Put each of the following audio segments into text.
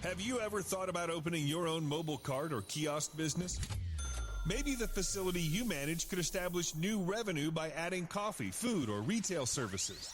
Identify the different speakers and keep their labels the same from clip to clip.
Speaker 1: Have you ever thought about opening your own mobile cart or kiosk business? Maybe the facility you manage could establish new revenue by adding coffee, food, or retail services.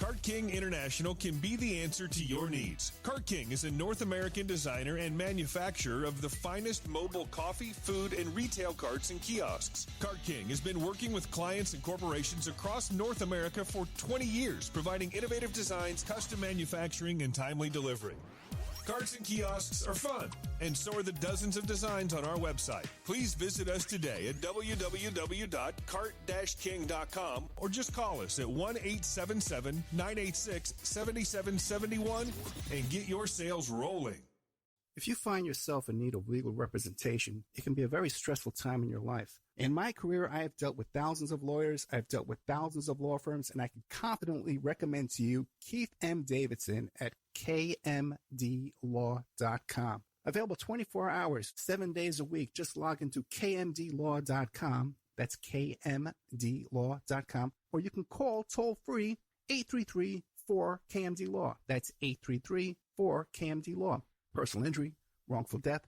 Speaker 1: Cart King International can be the answer to your needs. Cart King is a North American designer and manufacturer of the finest mobile coffee, food, and retail carts and kiosks. Cart King has been working with clients and corporations across North America for 20 years, providing innovative designs, custom manufacturing, and timely delivery. Carts and kiosks are fun, and so are the dozens of designs on our website. Please visit us today at www.cart-king.com or just call us at 1-877-986-7771 and get your sales rolling.
Speaker 2: If you find yourself in need of legal representation, it can be a very stressful time in your life. In my career, I have dealt with thousands of lawyers, I've dealt with thousands of law firms, and I can confidently recommend to you Keith M. Davidson at kmdlaw.com. Available 24 hours, 7 days a week. Just log into kmdlaw.com. That's kmdlaw.com. Or you can call toll-free 833-4KMD-LAW. That's 833-4KMD-LAW. Personal injury, wrongful death,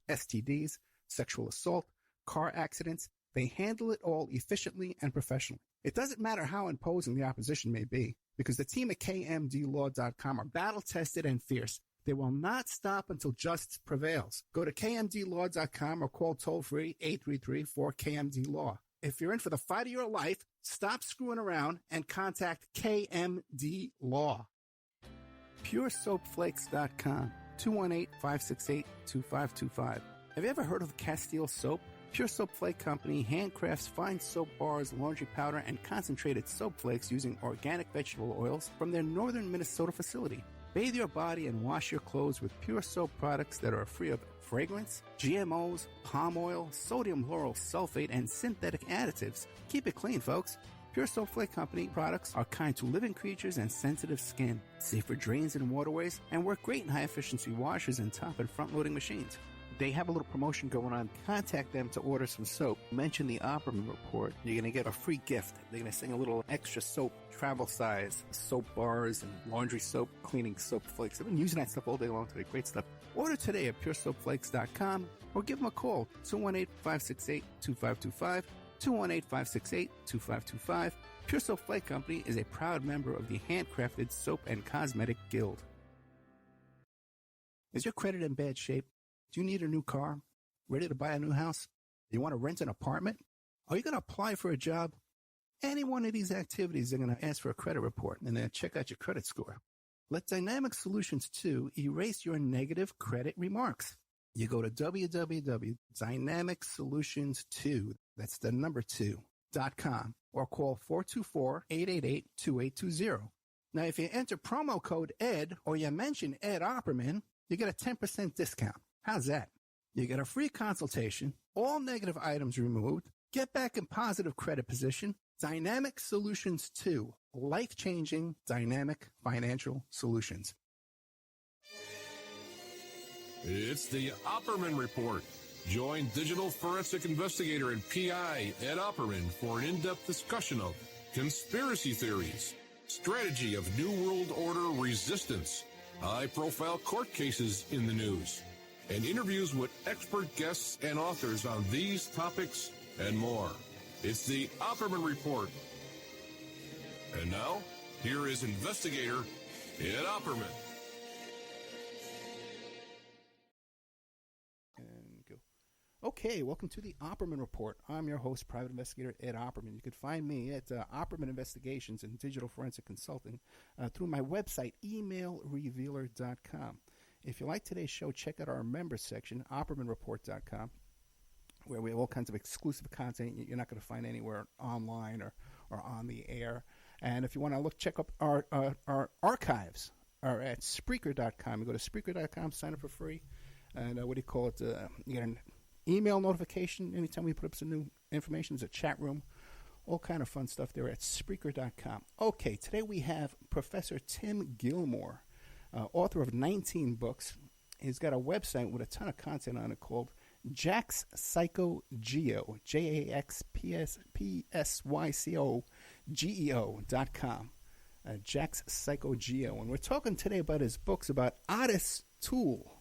Speaker 2: STDs, sexual assault, car accidents. They handle it all efficiently and professionally. It doesn't matter how imposing the opposition may be, because the team at kmdlaw.com are battle-tested and fierce. They will not stop until justice prevails. Go to kmdlaw.com or call toll-free 833-4KMD-LAW. If you're in for the fight of your life, stop screwing around and contact KMD Law. PureSoapFlakes.com, 218-568-2525. Have you ever heard of Castile Soap? Pure Soap Flake Company handcrafts fine soap bars, laundry powder, and concentrated soap flakes using organic vegetable oils from their northern Minnesota facility. Bathe your body and wash your clothes with Pure Soap products that are free of fragrance, GMOs, palm oil, sodium lauryl sulfate, and synthetic additives. Keep it clean, folks. Pure Soap Flake Company products are kind to living creatures and sensitive skin, safe for drains and waterways, and work great in high-efficiency washers and top and front-loading machines. They have a little promotion going on. Contact them to order some soap. Mention the Opperman Report. You're going to get a free gift. They're going to send a little extra soap, travel size, soap bars and laundry soap, cleaning soap flakes. I've been using that stuff all day long today. Great stuff. Order today at puresoapflakes.com or give them a call, 218-568-2525, 218-568-2525. Pure Soap Flake Company is a proud member of the Handcrafted Soap and Cosmetic Guild. Is your credit in bad shape? Do you need a new car? Ready to buy a new house? You want to rent an apartment? Are you going to apply for a job? Any one of these activities, they're going to ask for a credit report and then check out your credit score. Let Dynamic Solutions 2 erase your negative credit remarks. You go to www.dynamicsolutions2, that's the number 2.com, or call 424-888-2820. Now, if you enter promo code ED or you mention Ed Opperman, you get a 10% discount. How's that? You get a free consultation, all negative items removed, get back in positive credit position. Dynamic Solutions 2, life-changing dynamic financial solutions.
Speaker 3: It's the Opperman Report. Join digital forensic investigator and PI Ed Opperman for an in-depth discussion of conspiracy theories, strategy of New World Order resistance, high-profile court cases in the news, and interviews with expert guests and authors on these topics and more. It's the Opperman Report. And now, here is investigator Ed Opperman.
Speaker 2: And go. Okay, welcome to the Opperman Report. I'm your host, Private Investigator Ed Opperman. You can find me at Opperman Investigations and Digital Forensic Consulting through my website, emailrevealer.com. If you like today's show, check out our members section, OppermanReport.com, where we have all kinds of exclusive content you're not going to find anywhere online or on the air. And if you want to check up our archives are at Spreaker.com. You go to Spreaker.com, sign up for free, and you get an email notification anytime we put up some new information. There's a chat room, all kind of fun stuff there at Spreaker.com. Okay, today we have Professor Tim Gilmore, author of 19 books. He's got a website with a ton of content on it called Jack's Psycho Geo, JAXPSYCOGEO.com. Jack's Psycho Geo. And we're talking today about his books about Ottis Toole.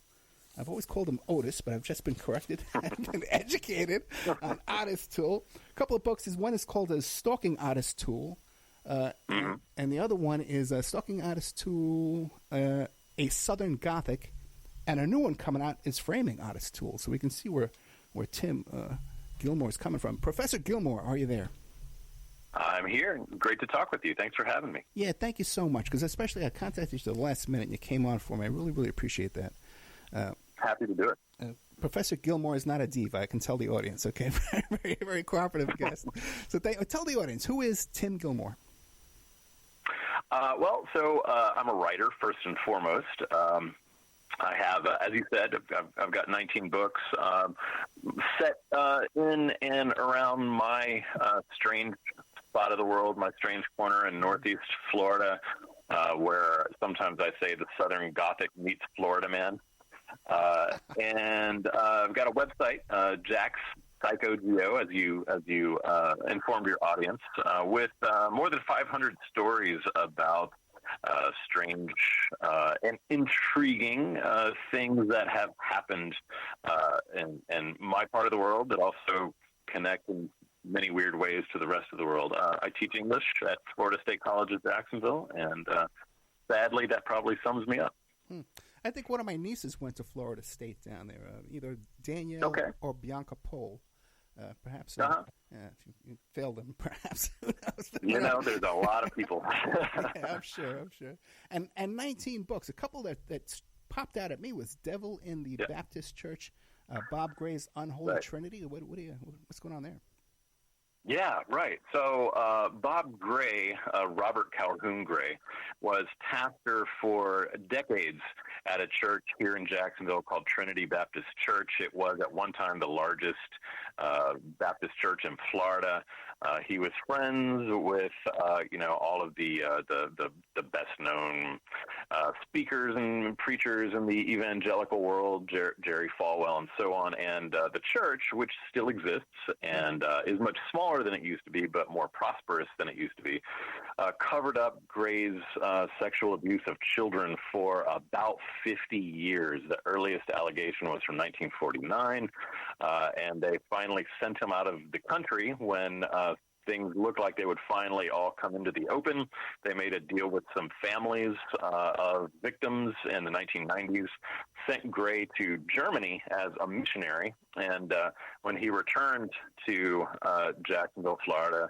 Speaker 2: I've always called him Otis, but I've just been corrected and been educated on Ottis Toole. A couple of books. One is called Stalking Ottis Toole. And the other one is Stalking Ottis Toole, A Southern Gothic. And a new one coming out is Framing Ottis Toole. So we can see where Tim Gilmore is coming from. Professor Gilmore, are you there?
Speaker 4: I'm here. Great to talk with you. Thanks for having me.
Speaker 2: Yeah, thank you so much. Because especially I contacted you at the last minute and you came on for me. I really, really appreciate that.
Speaker 4: Happy to do it.
Speaker 2: Professor Gilmore is not a diva. I can tell the audience, okay? Very, very cooperative guest. So tell the audience, who is Tim Gilmore?
Speaker 4: I'm a writer, first and foremost. I have, as you said, I've got 19 books set in and around my strange spot of the world, my strange corner in Northeast Florida, where sometimes I say the Southern Gothic meets Florida man. And I've got a website, Jack's Psycho Geo, as you informed your audience, with more than 500 stories about strange and intriguing things that have happened in my part of the world that also connect in many weird ways to the rest of the world. I teach English at Florida State College at Jacksonville, and sadly, that probably sums me up.
Speaker 2: I think one of my nieces went to Florida State down there, either Danielle or Bianca Pohl. Perhaps you failed them, perhaps.
Speaker 4: You know, there's a lot of people.
Speaker 2: Yeah, I'm sure. And 19 books. A couple that popped out at me was Devil in the Baptist Church, Bob Gray's Unholy Trinity. What's going on there?
Speaker 4: Yeah, right. So Bob Gray, Robert Calhoun Gray, was pastor for decades at a church here in Jacksonville called Trinity Baptist Church. It was at one time the largest Baptist church in Florida. He was friends with, all of the best-known speakers and preachers in the evangelical world, Jerry Falwell and so on. And the church, which still exists and is much smaller than it used to be, but more prosperous than it used to be, covered up Gray's sexual abuse of children for about 50 years. The earliest allegation was from 1949, and they finally sent him out of the country when things looked like they would finally all come into the open. They made a deal with some families of victims in the 1990s, sent Gray to Germany as a missionary, and when he returned to Jacksonville, Florida,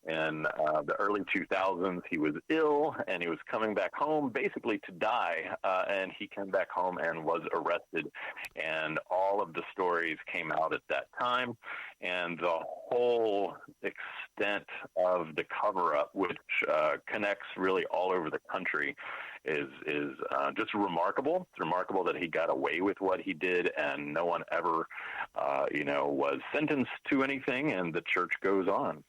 Speaker 4: in the early 2000s, he was ill, and he was coming back home basically to die, and he came back home and was arrested, and all of the stories came out at that time, and the whole extent of the cover-up, which connects really all over the country, is just remarkable. It's remarkable that he got away with what he did, and no one ever, was sentenced to anything, and the church goes on.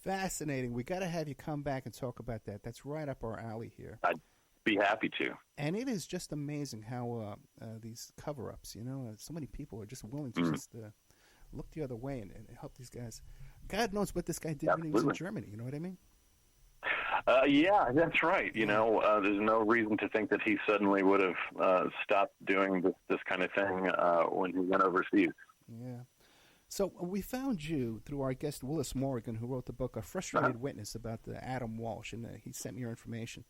Speaker 2: Fascinating. We got to have you come back and talk about that. That's right up our alley here.
Speaker 4: I'd be happy to.
Speaker 2: And it is just amazing how these cover-ups, so many people are just willing to just look the other way and help these guys. God knows what this guy did when he was in Germany. You know what I mean?
Speaker 4: Yeah, that's right. There's no reason to think that he suddenly would have stopped doing this kind of thing when he went overseas.
Speaker 2: Yeah. So we found you through our guest Willis Morgan, who wrote the book A Frustrated Witness about the Adam Walsh, and he sent me your information.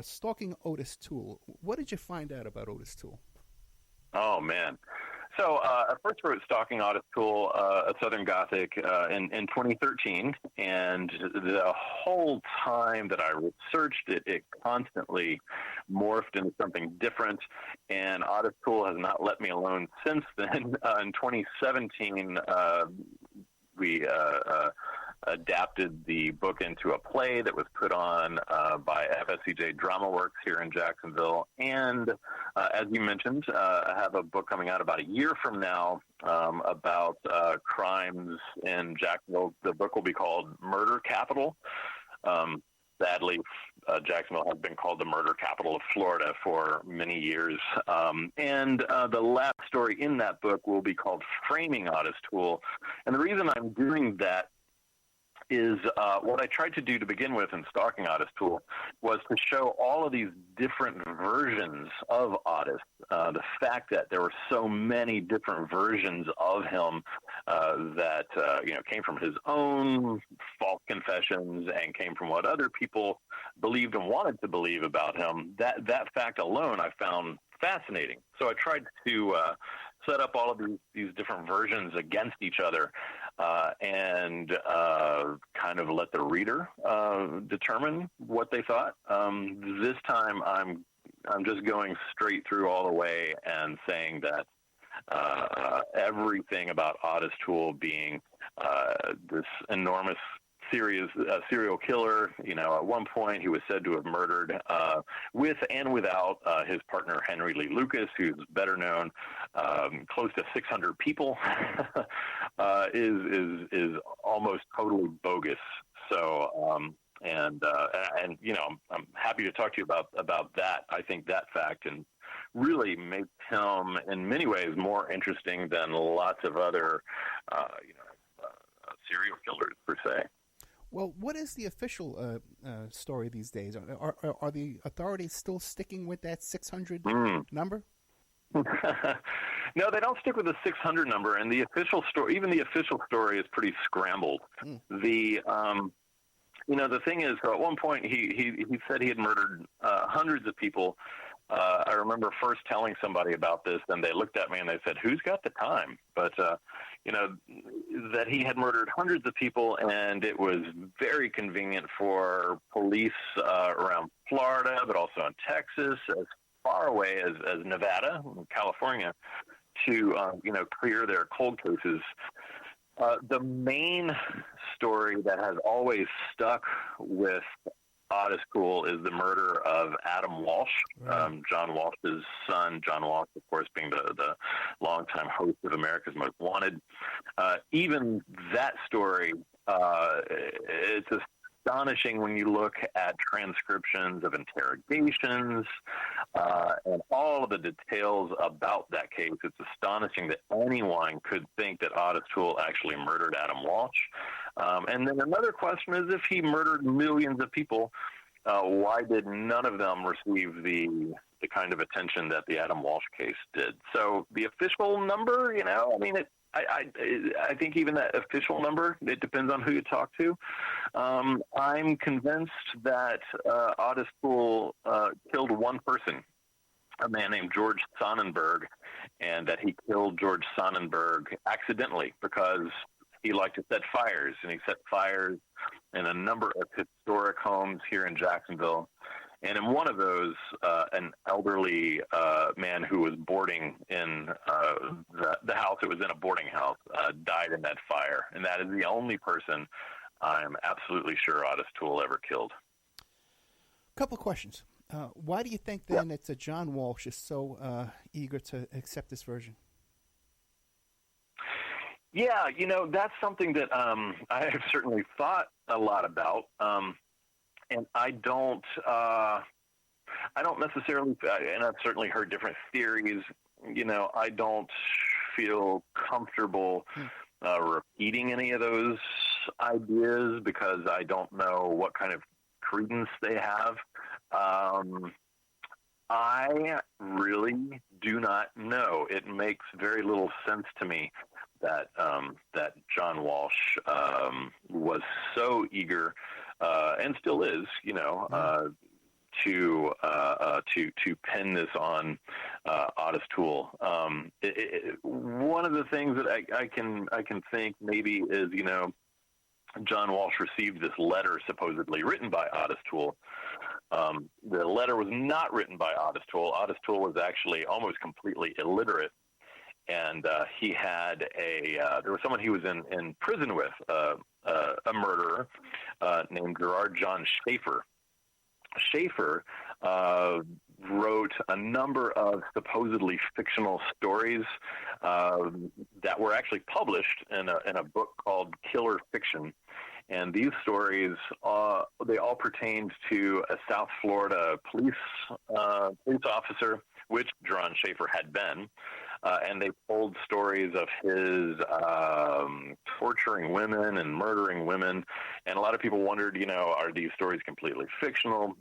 Speaker 2: Stalking Otis Toole. What did you find out about Otis Toole?
Speaker 4: Oh, man. So I first wrote Stalking Ottis Toole, a Southern Gothic, in 2013, and the whole time that I researched it, it constantly morphed into something different, and Ottis Toole has not let me alone since then. In 2017, we adapted the book into a play that was put on by FSCJ Drama Works here in Jacksonville. And as you mentioned, I have a book coming out about a year from now about crimes in Jacksonville. The book will be called Murder Capital. Sadly, Jacksonville has been called the murder capital of Florida for many years. And the last story in that book will be called Framing Ottis Toole. And the reason I'm doing that is what I tried to do to begin with in Stalking Ottis Toole was to show all of these different versions of Ottis. The fact that there were so many different versions of him that came from his own false confessions and came from what other people believed and wanted to believe about him. That fact alone I found fascinating. So I tried to set up all of these different versions against each other and kind of let the reader determine what they thought. This time I'm just going straight through all the way and saying that everything about Ottis Toole being this enormous serial killer. At one point he was said to have murdered with and without his partner Henry Lee Lucas, who's better known, close to 600 people, is almost totally bogus. So, I'm happy to talk to you about that. I think that fact and really makes him in many ways more interesting than lots of other, serial killers per se.
Speaker 2: Well, what is the official story these days? Are the authorities still sticking with that 600 number?
Speaker 4: No, they don't stick with the 600 number, and the official story, even the official story, is pretty scrambled. The thing is, at one point he said he had murdered hundreds of people. I remember first telling somebody about this, and they looked at me and they said, "Who's got the time?" But that he had murdered hundreds of people, and it was very convenient for police around Florida, but also in Texas, as far away as Nevada and California, to clear their cold cases. The main story that has always stuck with Ottis Toole is the murder of Adam Walsh, John Walsh's son. John Walsh, of course, being the longtime host of America's Most Wanted. Even that story, it's astonishing when you look at transcriptions of interrogations and all of the details about that case. It's astonishing that anyone could think that Ottis Toole actually murdered Adam Walsh. And then another question is, if he murdered millions of people, why did none of them receive the kind of attention that the Adam Walsh case did? So the official number, I think even that official number, it depends on who you talk to. I'm convinced that Ottis Toole killed one person, a man named George Sonnenberg, and that he killed George Sonnenberg accidentally because he liked to set fires, and he set fires in a number of historic homes here in Jacksonville. And in one of those, an elderly man who was boarding in the house, it was in a boarding house, died in that fire. And that is the only person I'm absolutely sure Ottis Toole ever killed.
Speaker 2: Couple of questions. Why do you think then that John Walsh is so eager to accept this version?
Speaker 4: Yeah, that's something that I have certainly thought a lot about. And I don't necessarily, and I've certainly heard different theories. I don't feel comfortable repeating any of those ideas because I don't know what kind of credence they have. I really do not know. It makes very little sense to me that John Walsh was so eager and still is, to pin this on Ottis Toole. One of the things that I can think maybe is, John Walsh received this letter supposedly written by Ottis Toole. The letter was not written by Ottis Toole. Ottis Toole was actually almost completely illiterate. And he had there was someone he was in prison with, a murderer named Gerard John Schaefer. Schaefer wrote a number of supposedly fictional stories that were actually published in a book called Killer Fiction. And these stories, they all pertained to a South Florida police officer, which John Schaefer had been. and they told stories of his torturing women and murdering women. And a lot of people wondered, are these stories completely fictional?